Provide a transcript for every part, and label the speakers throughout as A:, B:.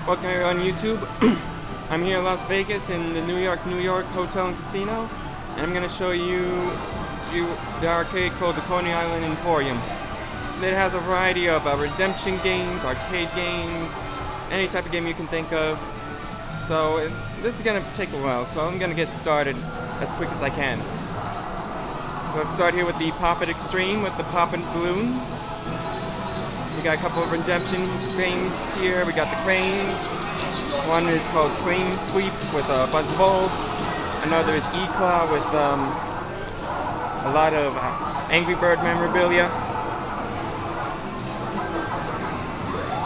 A: Welcome everyone on YouTube. I'm here in Las Vegas in the New York Hotel and Casino, and I'm going to show you the arcade called the Coney Island Emporium. It has a variety of redemption games, arcade games, any type of game you can think of. So this is going to take a while, so I'm going to get started as quick as I can. So let's start here with the Jackpot Extreme with the poppin' balloons. We got a couple of redemption games here. We got the cranes. One is called Crane Sweep with a bunch of balls. Another is E-Claw with a lot of Angry Bird memorabilia.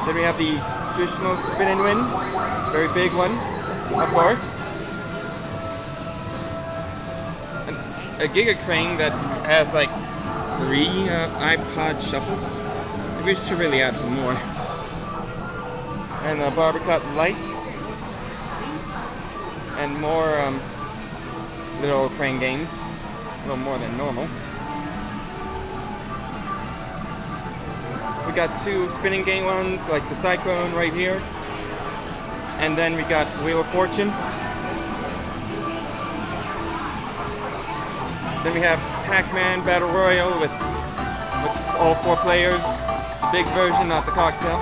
A: Then we have the traditional spin and win, very big one, of course. A Giga Crane that has like 3 iPod shuffles. We should really add some more. And a Barbercut light. And more little crane games. A little more than normal. We got 2 spinning game ones, like the Cyclone right here. And then we got Wheel of Fortune. Then we have Pac-Man Battle Royale with all 4 players. Big version, not the cocktail.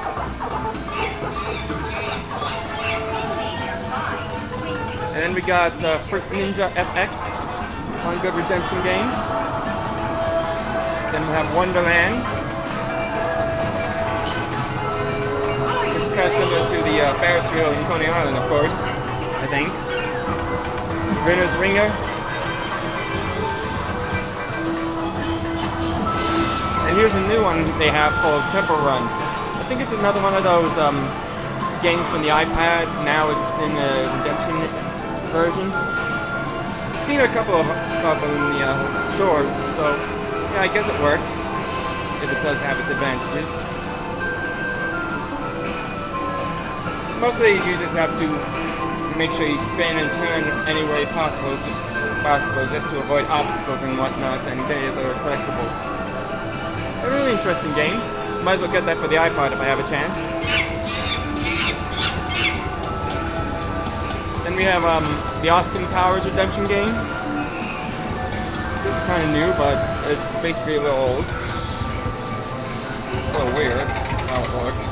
A: And then we got Fruit Ninja FX, one good redemption game. Then we have Wonderland, which is kind of similar to the Ferris wheel in Coney Island, of course, I think. Rinner's Ringer. And here's a new one they have called Temple Run. I think it's another one of those games from the iPad. Now it's in the redemption version. I've seen a couple of in the store, so yeah, I guess it works. If it does have its advantages. Mostly you just have to make sure you spin and turn any way possible just to avoid obstacles and whatnot and get other collectibles. A really interesting game. Might as well get that for the iPod if I have a chance. Then we have the Austin Powers redemption game. This is kind of new, but it's basically a little old. A little weird how it works.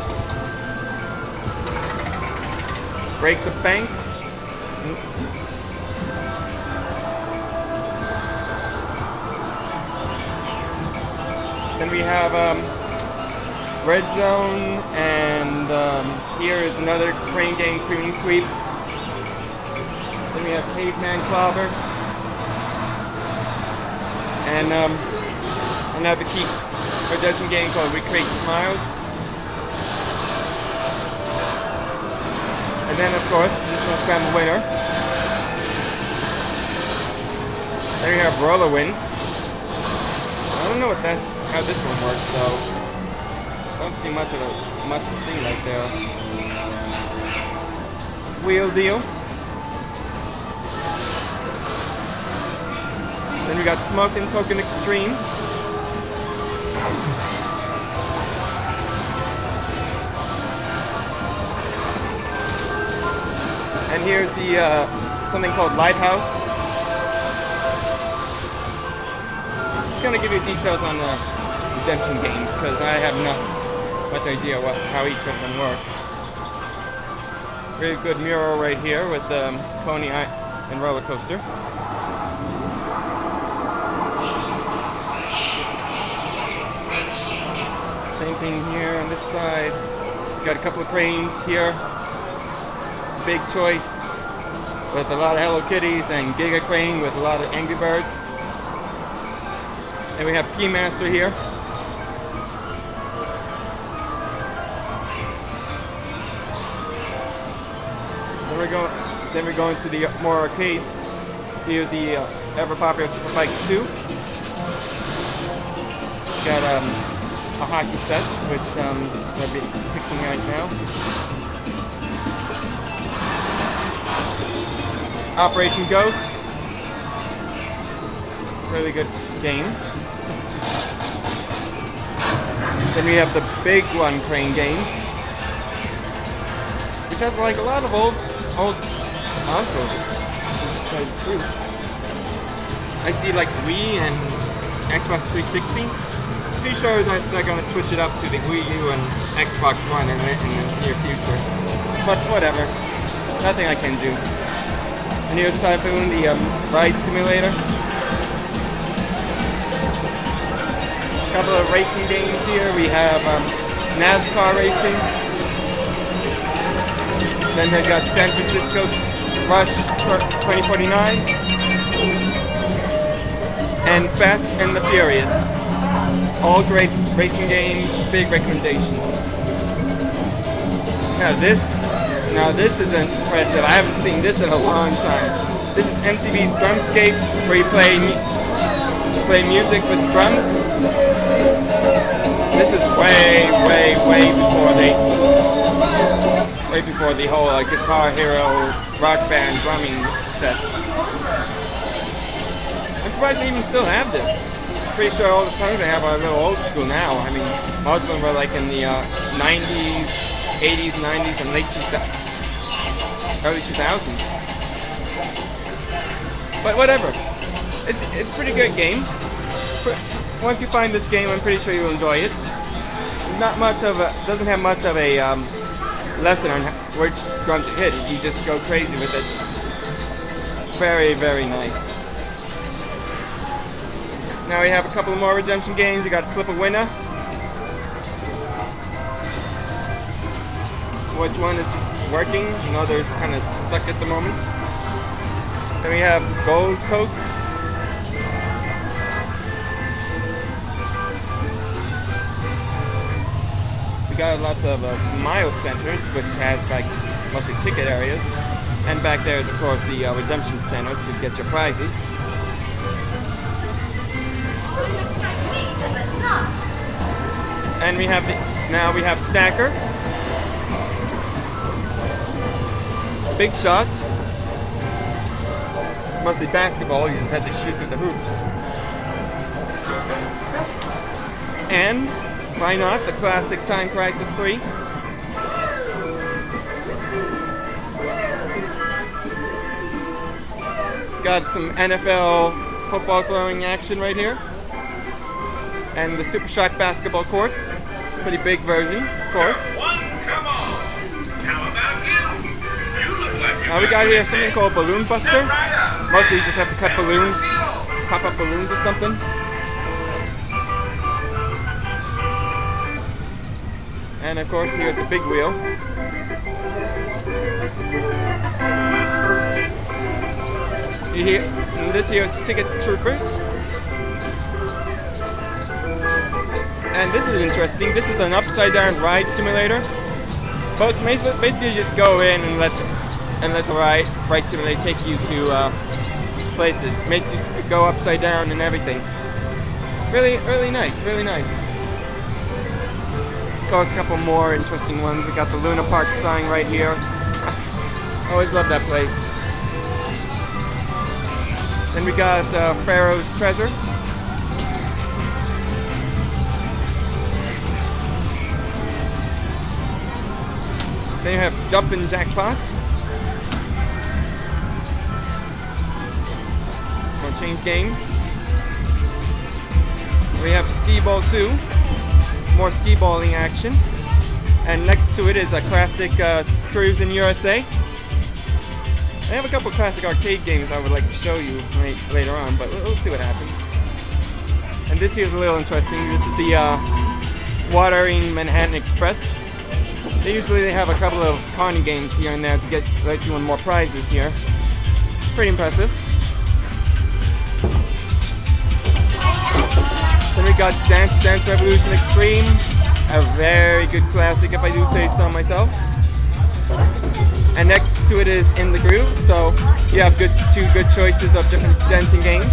A: Break the Bank. Then we have Red Zone, and here is another crane game, Crane Sweep. Then we have Caveman Clobber, and another key redemption game called Recreate Smiles. And then, of course, traditional Scramble Winner. Then we have Roller Win. I don't know how this one works, so I don't see much of a thing right there. Wheel Deal. Then we got Smoke and Token Extreme. And here's the something called Lighthouse. I'm just going to give you details on the redemption games because I have not much idea how each of them work. Really good mural right here with the Coney Island roller coaster. Same thing here on this side. Got a couple of cranes here. Big Choice with a lot of Hello Kitties and Giga Crane with a lot of Angry Birds. And we have Keymaster here. Then we're going to the more arcades. Here's the ever popular Super Bikes 2. Got a hockey set, which I'll be fixing right now. Operation Ghost. Really good game. Then we have the big one crane game. which has like a lot of old consoles. To tell you the truth. I see like Wii and Xbox 360. Pretty sure that they're gonna switch it up to the Wii U and Xbox One in the near future. But whatever, nothing I can do. And here's Typhoon, the ride simulator. A couple of racing games here. We have NASCAR racing. Then they've got San Francisco Rush 2049 and Fast and the Furious. All great racing games, big recommendations. Now this is impressive. I haven't seen this in a long time. This is MTV's Drumscape, where you play music with drums. This is way before the whole Guitar Hero Rock Band drumming sets. I'm surprised they even still have this. Pretty sure all the songs they have are a little old school now. I mean, most of them were like in the 90s, 80s, 90s, and early 2000s. But whatever. It's a pretty good game. Once you find this game, I'm pretty sure you'll enjoy it. Doesn't have much of a lesson on which drum to hit. You just go crazy with it. Very, very nice. Now we have a couple more redemption games. We got Flip a Winner, which one is just working. Another's kind of stuck at the moment. Then we have Gold Coast. We got lots of Smile Centers, which has like mostly ticket areas. And back there is of course the Redemption Center to get your prizes. And we have Stacker, Big Shot, mostly basketball. You just had to shoot through the hoops. And why not the classic Time Crisis 3? Got some NFL football throwing action right here. And the Super Shot basketball courts. Pretty big version, of course.
B: Come on. How about you? You look like
A: Now we got here something called Balloon Buster. Mostly you just have to cut balloons, pop up balloons or something. And of course here's the big wheel. And this here is Ticket Troopers. And this is interesting. This is an upside down ride simulator. But it's basically you just go in and let the ride simulator take you to places. It makes you go upside down and everything. Really nice, really nice. Of course, a couple more interesting ones. We got the Luna Park sign right here. Always love that place. Then we got Pharaoh's Treasure. Then you have Jumpin' Jackpot. Gonna change games. We have Skee Ball 2. More skee balling action. And next to it is a classic Cruisin' USA. I have a couple classic arcade games I would like to show you later on, but we'll see what happens. And this here is a little interesting. This is the Watering Manhattan Express. They have a couple of Coney games here and there to let you win more prizes here. Pretty impressive. Then we got Dance Dance Revolution Extreme, a very good classic if I do say so myself. And next to it is In the Groove, so you have two good choices of different dancing games.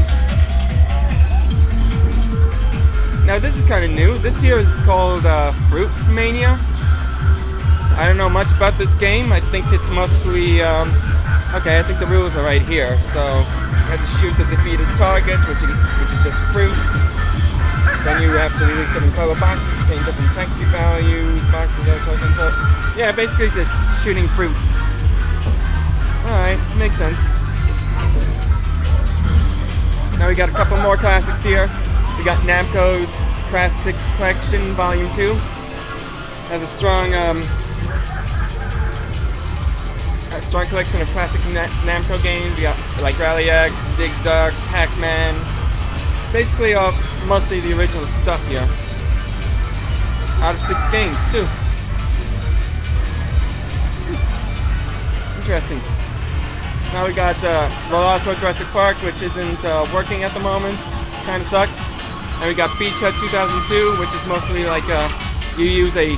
A: Now this is kind of new. This here is called Fruit Mania. I don't know much about this game. I think it's mostly, okay, I think the rules are right here. So you have to shoot the defeated target, which is just fruit. Then you have to release some color boxes to obtain different tech values, boxes, other tokens. So, yeah, basically just shooting fruits. Alright, makes sense. Now we got a couple more classics here. We got Namco's Classic Collection Volume 2. Has a strong collection of classic Namco games. We got like Rally X, Dig Dug, Pac-Man. Basically mostly the original stuff here. Out of 6 games too. Interesting. Now we got Velociraptor Jurassic Park, which isn't working at the moment. Kind of sucks. And we got Beach Hut 2002, which is mostly like you use a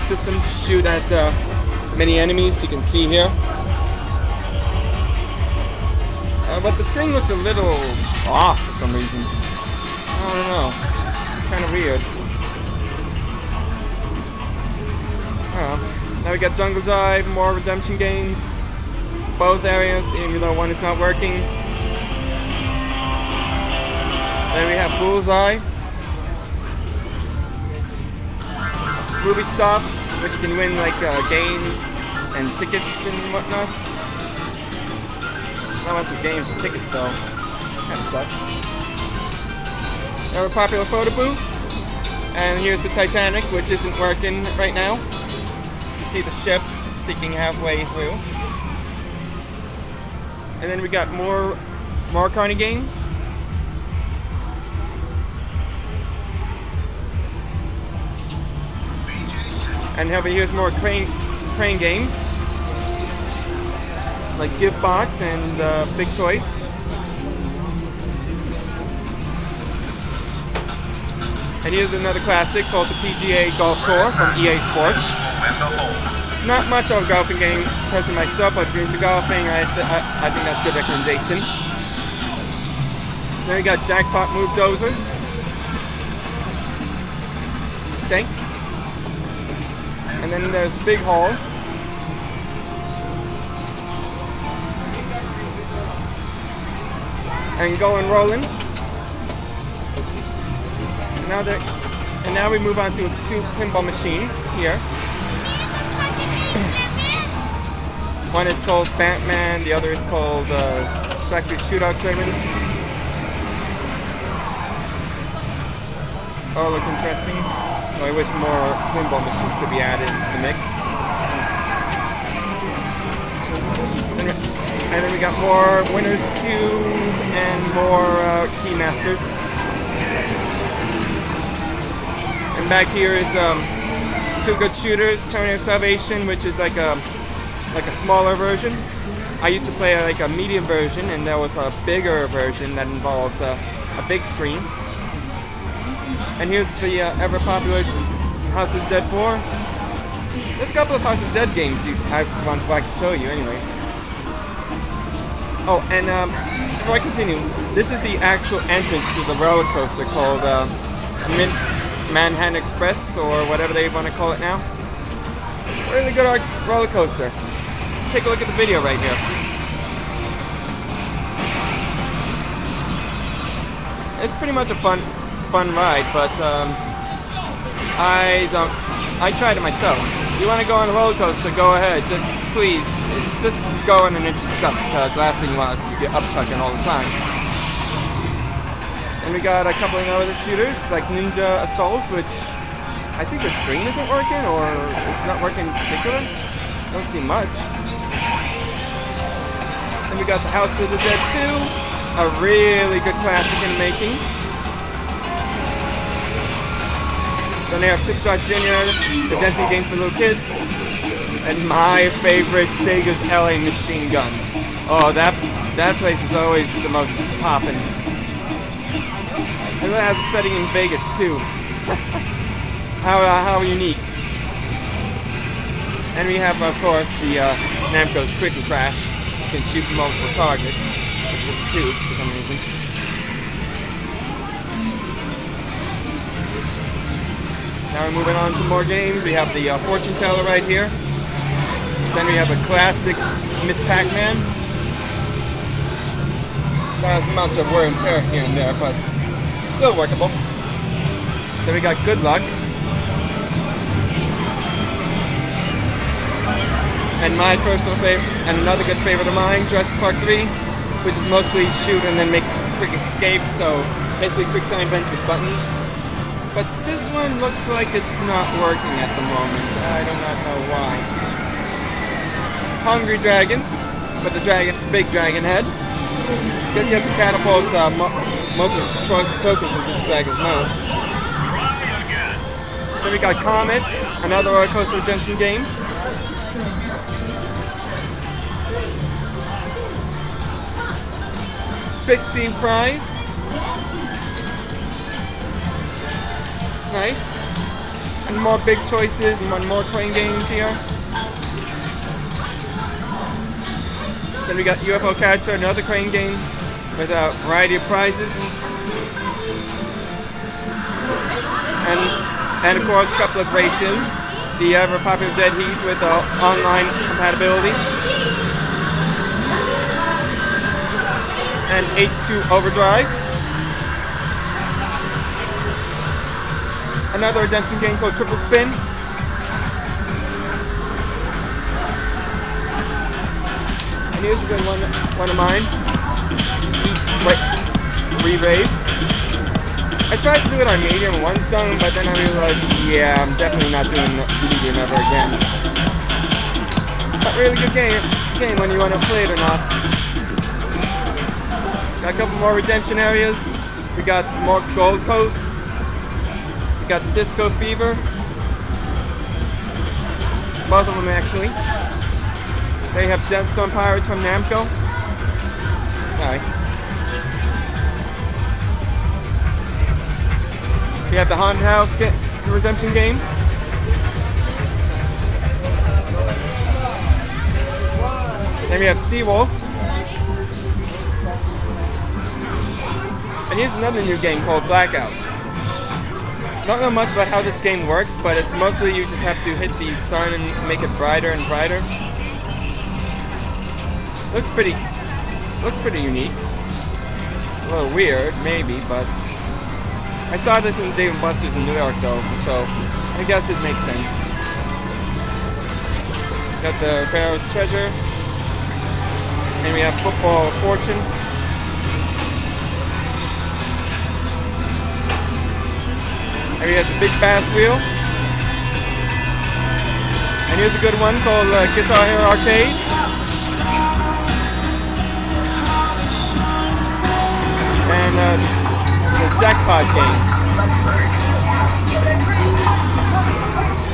A: system to shoot at many enemies. You can see here. But the screen looks a little off for some reason. I don't know. Kind of weird. Now we got Jungle Dive, more redemption games. Both areas, even though one is not working. Then we have Bullseye. Ruby Stop, which you can win like games and tickets and whatnot. Not much of games and tickets though. Kind of sucks. Now a popular photo booth. And here's the Titanic, which isn't working right now. You can see the ship sinking halfway through. And then we got more Coney games. And over here's more crane games, like Gift Box and Big Choice. And here's another classic called the PGA Golf Tour from EA Sports. Not much of a golfing game person myself, but if you're into golfing, I think that's a good recommendation. Then we got Jackpot Move Dozers. Okay. And then there's Big Haul. And Going Rollin'. And now we move on to 2 pinball machines here. One is called Batman, the other is called Factory Shootout Tournament. Oh, look interesting. Oh, I wish more pinball machines could be added into the mix. And then we got more Winner's Cube and more Keymasters. And back here is 2 Good Shooters, Tournament of Salvation, which is like a smaller version. I used to play like a medium version, and there was a bigger version that involves a big screen. And here's the ever popular House of the Dead 4. There's a couple of House of the Dead games I would like to show you anyway. Oh, and before I continue, this is the actual entrance to the roller coaster called Manhattan Express, or whatever they want to call it now. Really good roller coaster. Take a look at the video right here. It's pretty much a fun ride, but I tried it myself. If you want to go on a roller coaster, go ahead. Please, just go on an inch stuff. The last thing you want is to be upchucking all the time. And we got a couple of other shooters like Ninja Assault, which I think the screen isn't working, or it's not working in particular. Don't see much. And we got the House of the Dead 2, a really good classic in the making. Then they have Super Shot Jr., the Density games for little kids, and my favorite, Sega's LA Machine Guns. Oh, that place is always the most poppin'. And it has a setting in Vegas too. How unique. And we have, of course, the Namco's Quick and Crash. You can shoot multiple targets, just 2 for some reason. Now we're moving on to more games. We have the Fortune Teller right here. Then we have a classic Miss Pac-Man. Not as much of wear and tear here and there, but still workable. Then we got Good Luck. And my personal favorite, and another good favorite of mine, Jurassic Park 3, which is mostly shoot and then make quick escape, so basically quick time events with buttons. But this one looks like it's not working at the moment. I do not know why. Hungry dragons, but the big dragon head. Guess you have to catapult tokens into the dragon's mouth. Then we got Comet, another roller coaster redemption game. Pixie Prize. Nice. And more big choices and more coin games here. Then we got Ufo Catcher, another crane game with a variety of prizes. And of course, a couple of races. The ever popular Dead Heat with online compatibility. And H2 Overdrive. Another redemption game called Triple Spin. And here's a good one of mine. Re-Rave. I tried to do it on medium one song, but then I realized, yeah, I'm definitely not doing medium ever again. But really good game when you want to play it or not. Got a couple more redemption areas. We got more Gold Coast. We got Disco Fever. Both of them actually. They have Gemstone Pirates from Namco. Sorry. We have the Haunted House redemption game. Then we have Seawolf. And here's another new game called Blackout. Don't know much about how this game works, but it's mostly you just have to hit the sun and make it brighter and brighter. Looks pretty unique. A little weird, maybe, but I saw this in Dave & Buster's in New York though, so I guess it makes sense. Got the Pharaoh's Treasure, and we have Football of Fortune. And we have the Big Bass Wheel. And here's a good one called Guitar Hero Arcade. And the Jackpot game.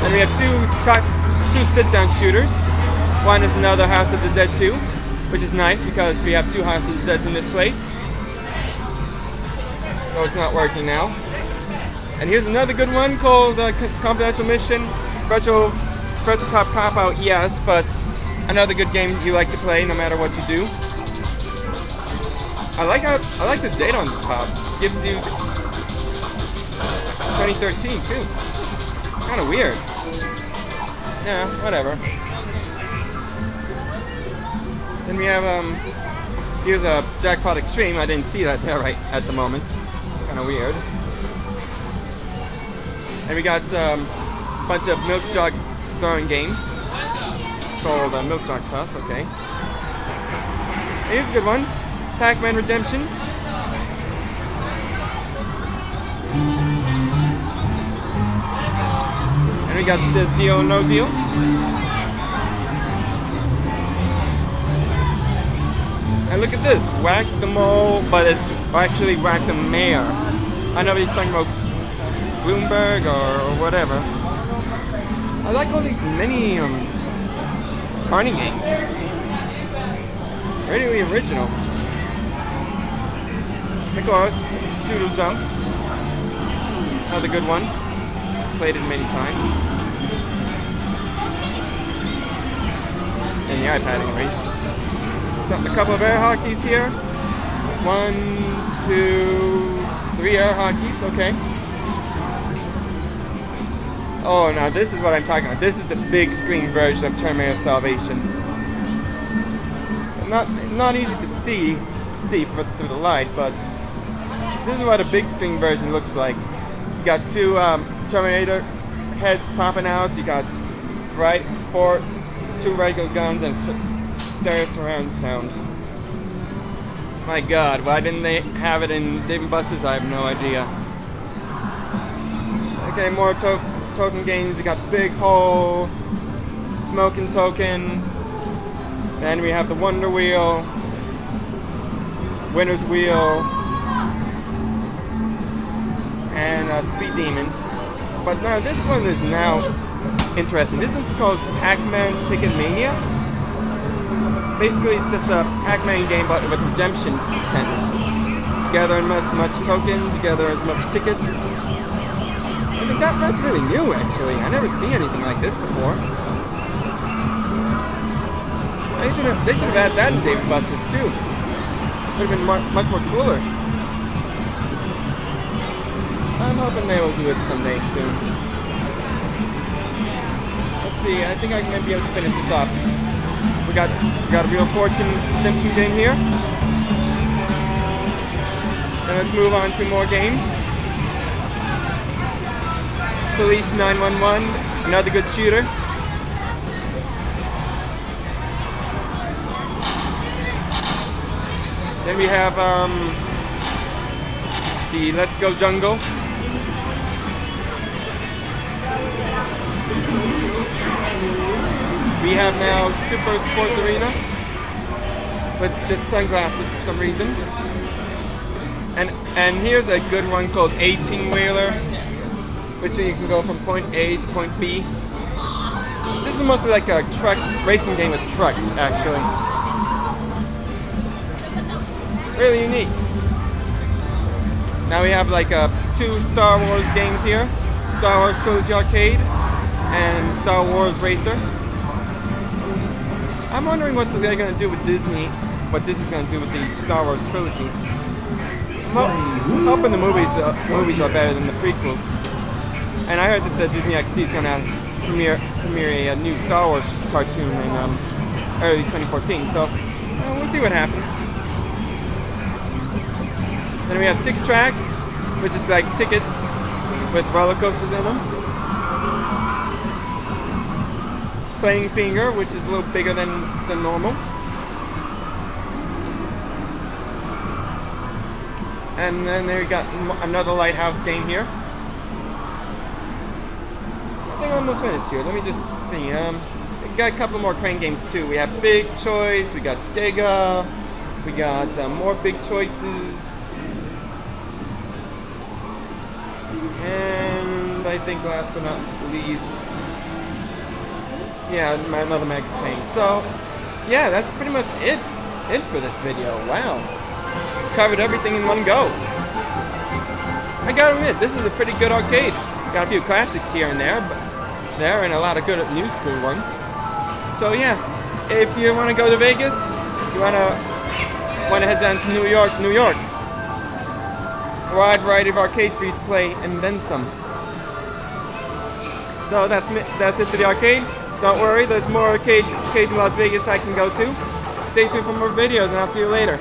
A: And we have two sit-down shooters. One is another House of the Dead 2, which is nice because we have two House of the Dead in this place. So it's not working now. And here's another good one called Confidential Mission. Virtual Cop Cop Out, yes, but another good game you like to play no matter what you do. I like the date on the top. Gives you 2013 too. Kind of weird. Yeah, whatever. Then we have here's a Jackpot Extreme. I didn't see that there right at the moment. Kind of weird. And we got a bunch of milk jug throwing games called Milk Jug Toss. Okay. Here's a good one. Pac-Man Redemption. And we got the Deal No Deal. And look at this, Whack-the-Mole, but it's actually Whack-the-Mayor. I know he's talking about Bloomberg or whatever. I like all these mini carny games. Really original. Of course, Doodle Jump. Another good one. Played it many times. And the iPad anyway. A couple of air hockeys here. 1, 2, 3 air hockeys, okay. Oh, now this is what I'm talking about. This is the big screen version of Terminator Salvation. Not easy to see through the light, but this is what a big screen version looks like. You got two Terminator heads popping out. You got 4 2 regular guns and stereo surround sound. My God, why didn't they have it in Dave & Buster's? I have no idea. Okay, more token games. We got Big Hole, Smoking Token. Then we have the Wonder Wheel, Winner's Wheel, and Speed Demon. But now this one is now interesting. This is called Pac-Man Ticket Mania. Basically, it's just a Pac-Man game, but with redemption centers. Gather as much tokens, gather as much tickets. I think that's really new, actually. I never seen anything like this before. They should have had that in Dave & Buster's too. Would have been much more cooler. I'm hoping they will do it someday soon. Let's see. I think I might be able to finish this off. We got a Wheel of Fortune redemption game here. And let's move on to more games. Police 911, another good shooter. Then we have the Let's Go Jungle. We have now Super Sports Arena with just sunglasses for some reason. And here's a good one called 18-Wheeler, which you can go from point A to point B. This is mostly like a truck racing game with trucks, actually. Really unique. Now we have like 2 Star Wars games here. Star Wars Trilogy Arcade and Star Wars Racer. I'm wondering what they're going to do with Disney, what Disney's going to do with the Star Wars trilogy. I'm hoping the movies are better than the prequels. And I heard that the Disney XD is going to premiere a new Star Wars cartoon in early 2014. So we'll see what happens. Then we have Ticket Track, which is like tickets with roller coasters in them. Playing Finger, which is a little bigger than normal. And then there we got another Lighthouse game here. I think I'm almost finished here. Let me just see. We got a couple more crane games too. We have Big Choice, we got Digga, we got more Big Choices. And I think last but not least, yeah, another Mega Pain. So, yeah, that's pretty much it for this video. Wow. Covered everything in one go. I gotta admit, this is a pretty good arcade. Got a few classics here and there, and a lot of good new school ones. So yeah, if you want to go to Vegas, you want to head down to New York. A wide variety of arcades for you to play, and then some. So that's it for the arcade. Don't worry, there's more arcades in Las Vegas I can go to. Stay tuned for more videos, and I'll see you later.